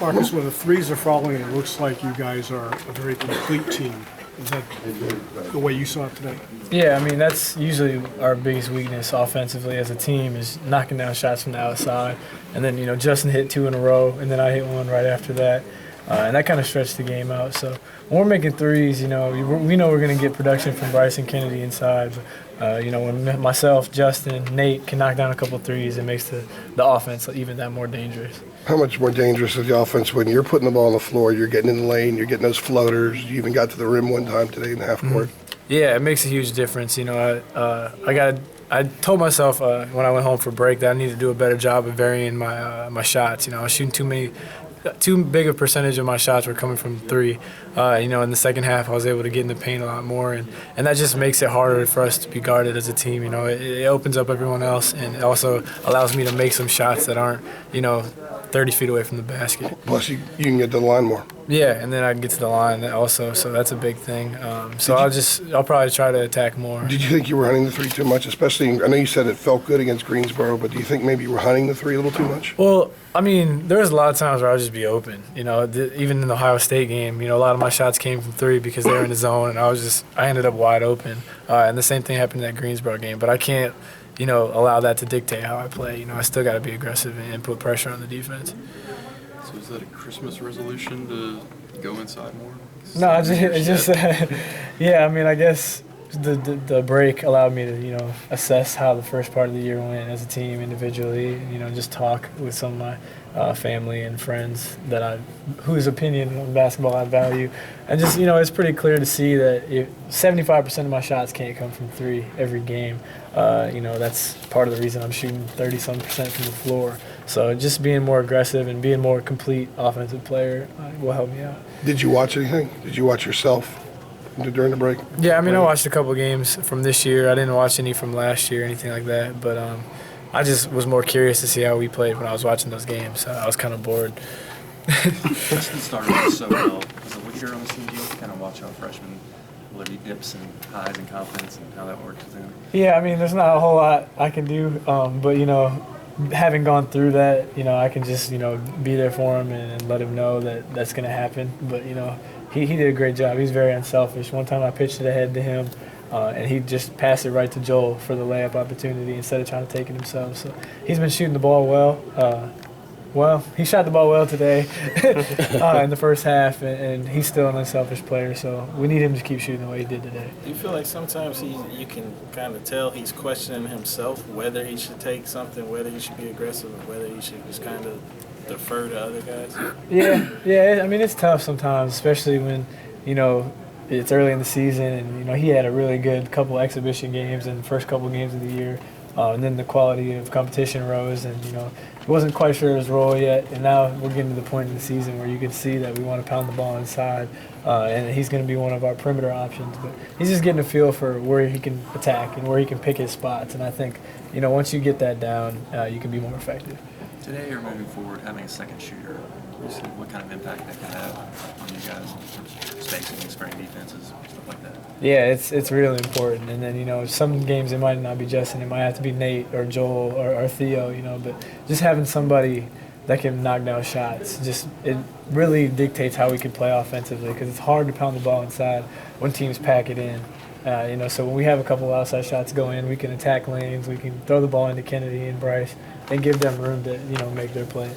Marcus, when the threes are falling, it looks like you guys are a very complete team. Is that the way you saw it today? Yeah, I mean, that's usually our biggest weakness offensively as a team is knocking down shots from the outside. And then, Justin hit 2 in a row, and then I hit 1 right after that. And that kind of stretched the game out. So when we're making threes, we know we're going to get production from Bryce and Kennedy inside. But, when myself, Justin, Nate can knock down a couple threes, it makes the offense even that more dangerous. How much more dangerous is the offense when you're putting the ball on the floor, you're getting in the lane, you're getting those floaters. You even got to the rim one time today in the half court. Yeah, it makes a huge difference. I told myself when I went home for break that I need to do a better job of varying my shots. I was shooting too big a percentage of my shots were coming from 3. In the second half, I was able to get in the paint a lot more, and that just makes it harder for us to be guarded as a team. It opens up everyone else, and it also allows me to make some shots that aren't, 30 feet away from the basket. Plus, you can get to the line more. Yeah, and then I can get to the line also, so that's a big thing. I'll probably try to attack more. Did you think you were hunting the 3 too much? Especially, I know you said it felt good against Greensboro, but do you think maybe you were hunting the 3 a little too much? Well, I mean, there was a lot of times where I would just be open. Even in the Ohio State game, a lot of my shots came from 3 because they were in the zone, and I ended up wide open. And the same thing happened in that Greensboro game, but I can't allow that to dictate how I play. I still got to be aggressive and put pressure on the defense. So is that a Christmas resolution to go inside more? No, yeah, I mean, I guess the break allowed me to, assess how the first part of the year went as a team individually, just talk with some of my family and friends whose opinion on basketball I value. And just, it's pretty clear to see that 75% of my shots can't come from 3 every game. That's part of the reason I'm shooting 30-some% from the floor. So just being more aggressive and being more complete offensive player will help me out. Did you watch anything? Did you watch yourself during the break? Yeah, I mean, I watched a couple games from this year. I didn't watch any from last year or anything like that. But I just was more curious to see how we played when I was watching those games. I was kind of bored. Justin started off so well. As a leader on the team, do you kind of watch how freshmen will there be dips and highs and confidence and how that works with him? Yeah, I mean, there's not a whole lot I can do. But, having gone through that, I can just, be there for him and let him know that that's going to happen. But, he did a great job. He's very unselfish. One time I pitched it ahead to him, and he just passed it right to Joel for the layup opportunity instead of trying to take it himself. So he's been shooting the ball well. He shot the ball well today in the first half, and he's still an unselfish player, so we need him to keep shooting the way he did today. Do you feel like sometimes you can kind of tell he's questioning himself whether he should take something, whether he should be aggressive, or whether he should just kind of defer to other guys? Yeah. I mean, it's tough sometimes, especially when, it's early in the season, and, he had a really good couple exhibition games in the first couple games of the year. And then the quality of competition rose, and he wasn't quite sure his role yet. And now we're getting to the point in the season where you can see that we want to pound the ball inside, and he's going to be one of our perimeter options. But he's just getting a feel for where he can attack and where he can pick his spots. And I think once you get that down, you can be more effective. Today or moving forward, having a second shooter, what kind of impact that can have on you guys in terms of spacing, spraying defenses, stuff like that? Yeah, it's really important. And then, some games it might not be Justin. It might have to be Nate or Joel or Theo, but just having somebody that can knock down shots, it really dictates how we can play offensively because it's hard to pound the ball inside when teams pack it in. So when we have a couple of outside shots go in, we can attack lanes, we can throw the ball into Kennedy and Bryce and give them room to, make their plays.